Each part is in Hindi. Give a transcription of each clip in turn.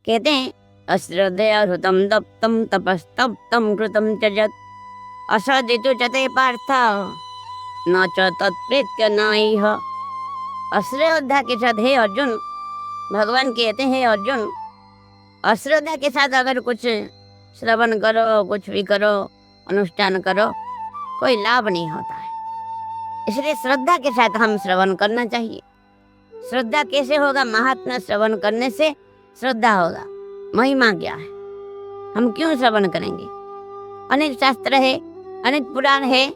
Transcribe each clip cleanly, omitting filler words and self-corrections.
कहते हैं अश्रद्धया हृतम दप्तम तपस्तप्तम कृतम च यत् अश्रद्धितु च ते पार्थ न च तत्प्रीत्य नाइह। अश्रद्धा के साथ, हे अर्जुन, भगवान कहते हैं अर्जुन, अश्रद्धा के साथ अगर कुछ श्रवण करो, कुछ भी करो, अनुष्ठान करो, कोई लाभ नहीं होता है। इसलिए श्रद्धा के साथ हम श्रवण करना चाहिए। श्रद्धा कैसे होगा? महात्मा श्रवण करने से श्रद्धा होगा। महिमा क्या है? हम क्यों श्रवण करेंगे? अनेक शास्त्र है, अनेक पुराण है,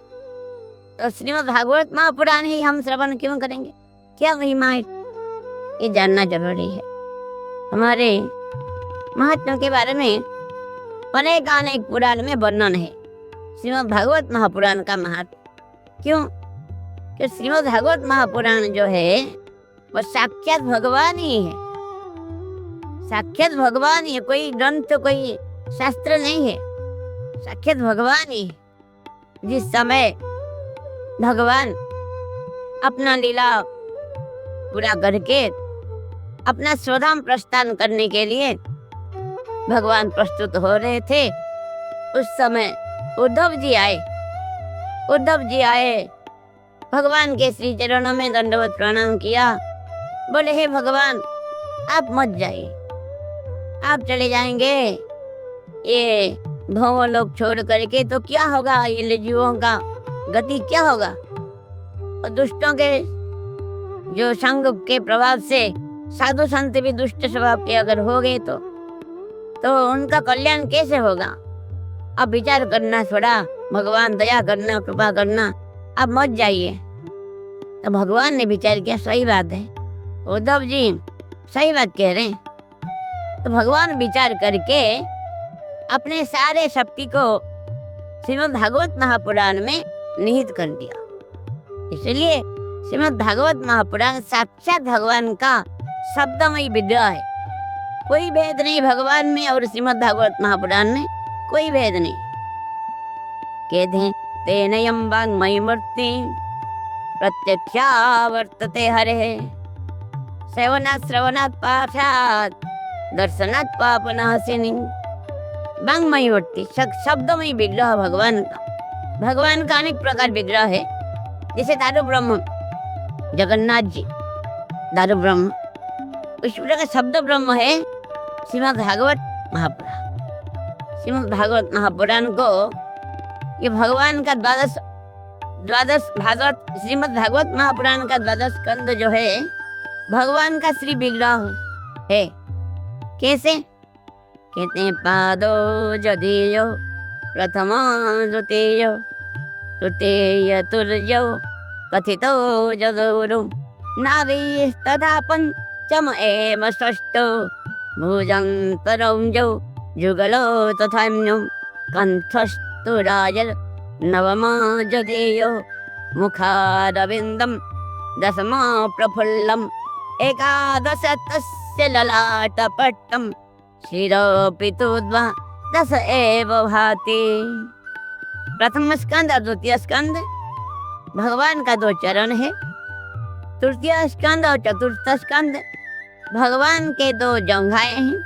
तो श्रीमद् भागवत महापुराण ही हम श्रवण क्यों करेंगे? क्या महिमा है, ये जानना जरूरी है। हमारे महात्मा के बारे में अनेक पुराण में वर्णन है। श्रीमद् भागवत महापुराण का महत्व क्यों? कि श्रीमद् भागवत महापुराण जो है वह साक्षात भगवान ही है। साक्षात भगवान ही है, कोई ग्रंथ, कोई शास्त्र नहीं है, साक्षात भगवान ही है। जिस समय भगवान अपना लीला पूरा करके अपना स्वधाम प्रस्थान करने के लिए भगवान प्रस्तुत हो रहे थे, उस समय उद्धव जी आए, भगवान के श्री चरणों में दंडवत प्रणाम किया, बोले हे भगवान आप मत जाइए, आप चले जाएंगे ये भव लोग छोड़ करके तो क्या होगा, ये जीवों का गति क्या होगा? और दुष्टों के जो संग के प्रभाव से साधु संत भी दुष्ट स्वभाव के अगर हो गए तो उनका कल्याण कैसे होगा? अब विचार करना, थोड़ा भगवान दया करना, कृपा करना, आप मत जाइए। तो भगवान ने विचार किया, सही बात है, उद्धव जी सही बात कह रहे हैं। तो भगवान विचार करके अपने सारे शक्ति को श्रीमद् भागवत महापुराण में निहित कर दिया। इसलिए श्रीमद् भागवत महापुराण साक्षात भगवान का शब्दमय विग्रह है। कोई भेद नहीं भगवान में और श्रीमद् भागवत महापुराण में, कोई भेद नहीं। कहते हैं तेनयं वाङ्मयी मूर्ति प्रत्यक्षा वर्तते हरे सेवनात् श्रवणात् पाठात् दर्शनात् पापनाशिनी। वाङ्मयी मूर्ति शब्दमय विग्रह भगवान का अनेक प्रकार विग्रह है। जैसे दारू ब्रह्म, जगन्नाथ जी दारू ब्रह्म, उस प्रकार शब्द ब्रह्म है श्रीमद् भागवत महापुराण। श्रीमद् भागवत महापुराण को ये भगवान का द्वादश भागवत, श्रीमद् भागवत महापुराण का द्वादश स्कंद जो है भगवान का श्री विग्रह है। कैसे? कहते हैं पादो जदीयो प्रथमा द्वितीयो तृतीय तुर्यो कथितो जदुरु नाभिस्तथा पंचम एव षष्ठो भुजंतरंजो जुगलो तथान्यो कंठस्तु राजल नवमा जदेयो मुखारविंदम दशमा प्रफुल्लम एकादश तस्य ललाटपट्टम शिरोपितुद्वा दश एव भाति। प्रथम स्कंद और द्वितीय स्कंद भगवान का 2 चरण है। तृतीय स्कंद और चतुर्थ स्कंद भगवान के 2 जंघाएं हैं।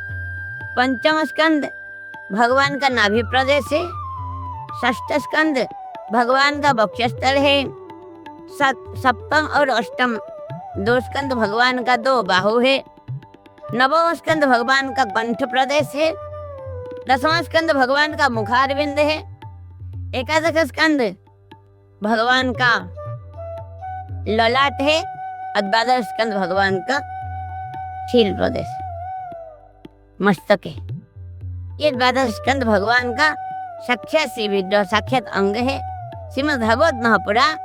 पंचम स्कंद भगवान का नाभि प्रदेश है। षष्ठ स्कंद भगवान का वक्षस्थल है। सप्तम और अष्टम 2 स्कंद भगवान का 2 बाहु है। नवम स्कंद भगवान का कंठ प्रदेश है। दसवां स्कंद भगवान का मुखारविंद है। एकादश स्कंद भगवान का ललाट है। और द्वादश स्कंद भगवान का शील प्रदेश मस्तक है। ये द्वादश स्कंद भगवान का साक्षात श्री विग्रह, साक्षात अंग है। श्रीमद् भागवत महापुराण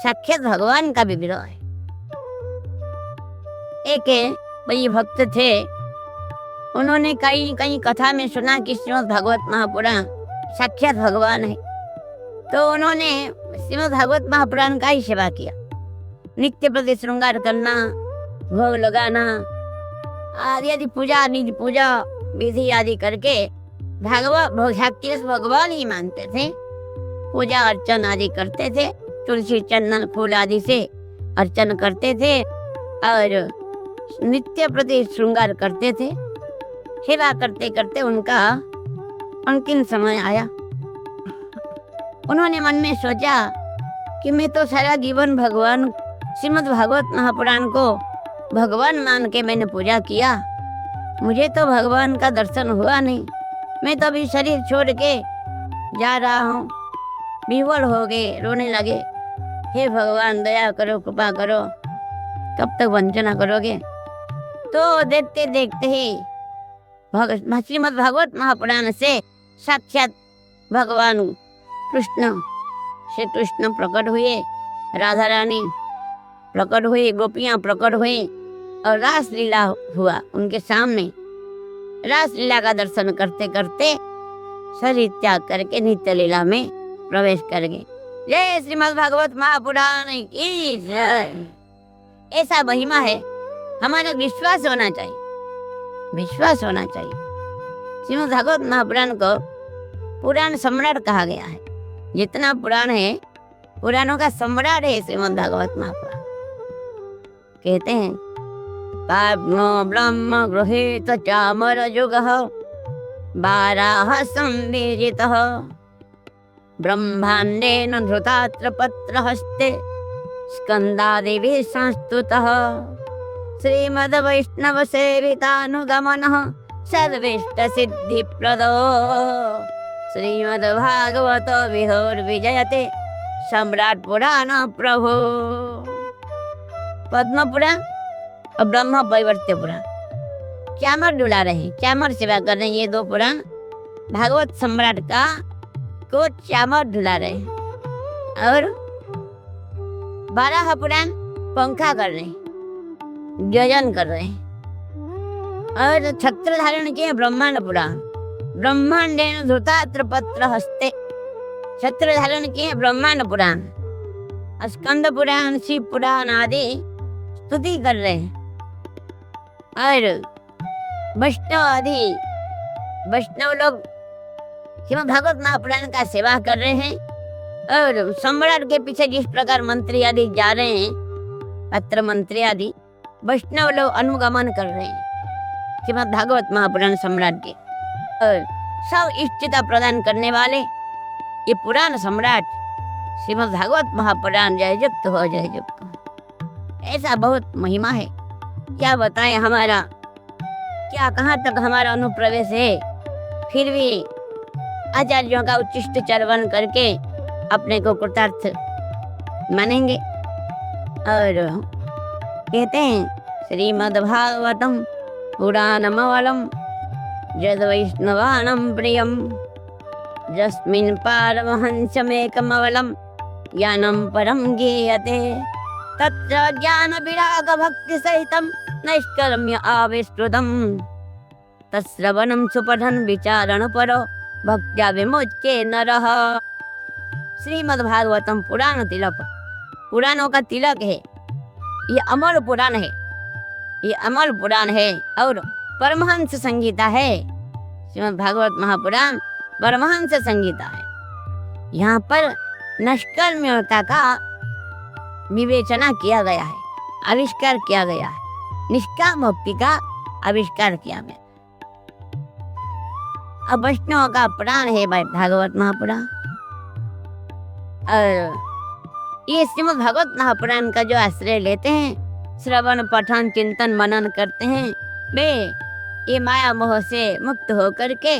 साक्षात भगवान का विग्रह है। एक बड़ी भक्त थे, उन्होंने कई कथा में सुना कि श्रीमद् भागवत महापुराण साक्षात भगवान है, तो उन्होंने श्रीमद् भागवत महापुराण का ही सेवा किया। नित्य प्रति श्रृंगार करना, भोग लगाना आदि पूजा विधि आदि करके भगवान ही मानते थे। पूजा अर्चन आदि करते थे, तुलसी चंदन फूल आदि से अर्चन करते थे और नित्य प्रति श्रृंगार करते थे। सेवा करते करते उनका अंतिम समय आया। उन्होंने मन में सोचा कि मैं तो सारा जीवन भगवान श्रीमद् भागवत महापुराण को भगवान मान के मैंने पूजा किया, मुझे तो भगवान का दर्शन हुआ नहीं। मैं तो अभी शरीर छोड़ के जा रहा हूँ। विह्वल हो गए, रोने लगे। हे भगवान दया करो, कृपा करो, कब तक वंचना करोगे। तो देखते देखते ही श्रीमद् भागवत महापुराण से साक्षात भगवान कृष्ण श्री कृष्ण प्रकट हुए, राधा रानी प्रकट हुई, गोपियाँ प्रकट हुई और रासलीला हुआ उनके सामने। रासलीला का दर्शन करते करते शरीर त्याग करके नित्य लीला में प्रवेश कर गए। जय श्रीमद् भागवत महापुराण की जय। ऐसा महिमा है, हमारा विश्वास होना चाहिए, विश्वास होना चाहिए। श्रीमद् भागवत महापुराण को पुराण सम्राट कहा गया है। जितना पुराण है, पुराणों का सम्राट है श्रीमद् भागवत महापुराण। कहते हैं पाप्नो ब्रह्म गृहीत चामर जुगः वाराह संविजितः ब्रह्मांडेन धृतात्र पत्र हस्ते स्कंदादिभिः संस्तुतः श्रीमद् वैष्णव सेवितानुगमनः सर्वेष्ट सिद्धिप्रदो श्रीमद् भागवत विहोर्विजयते सम्राट पुराण प्रभु। पद्म पुराण और ब्रह्म वैवर्त्य पुराण चामर डुला रहे, चामर सेवा कर रहे हैं। ये दो पुराण भागवत सम्राट का को चामर डुला रहे हैं। और 12 पुराण पंखा कर रहे हैं, जजन कर रहे हैं। और छत्र धारण किए ब्रह्मांड पुराण, ब्रह्मांडेन धृतात्र पत्र हस्ते छत्र धारण किए ब्रह्मांड पुराण, स्कंद पुराण, शिव पुराण आदि स्तुति कर रहे हैं। और वैष्णव आदि वैष्णव लोग श्रीमद् भागवत महापुराण का सेवा कर रहे हैं। और सम्राट के पीछे जिस प्रकार मंत्री आदि जा रहे हैं, पत्र मंत्री आदि, वैष्णव लोग अनुगमन कर रहे हैं श्रीमद् भागवत महापुराण सम्राट के। और सब इष्टता प्रदान करने वाले ये पुराण सम्राट श्रीमद् भागवत महापुराण जय युक्त हो, जय युक्त हो। ऐसा बहुत महिमा है, क्या बताएं हमारा, क्या कहाँ तक हमारा अनुप्रवेश है। फिर भी आचार्यों का उच्चिष्ट चरवन करके अपने को कृतार्थ मानेंगे। और कहते हैं श्रीमद् भागवतम पुराणमवलम यद वैष्णवानां प्रियम यस्मिन् पारमहंसमेकमवलं ज्ञानं परं गीयते तत्र ज्ञान विराग भक्ति सहितं नैष्कर्म्य आविष्कृतं तत्श्रवणं सुपठन् विचारण परो भक्त्या विमुच्य नरः। श्रीमद् भागवतम पुराण तिलक, पुराणों का तिलक है। ये अमर पुराण है, ये अमर पुराण है और परमहंस संगीता है। श्रीमद् भागवत महापुराण परमहंस संगीता है। यहाँ पर नष्कर्म्यता का विवेचना किया गया है, आविष्कार किया गया है, निष्काम भक्ति का आविष्कार किया गया। अब वैष्णव का प्राण है भागवत महापुराण। और ये श्रीमद् भागवत महापुराण का जो आश्रय लेते हैं, श्रवण पठन चिंतन मनन करते हैं, वे ये माया मोह से मुक्त होकर के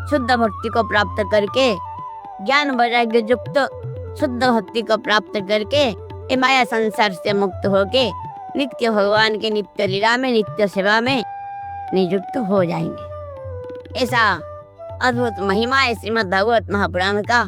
शुद्ध भक्ति को प्राप्त करके, ज्ञान वैराग्य युक्त शुद्ध भक्ति को प्राप्त करके ये माया संसार से मुक्त होके नित्य भगवान के नित्य लीला में, नित्य सेवा में नियुक्त हो जाएंगे। ऐसा अद्भुत महिमा है श्रीमद् भागवत महापुराण का।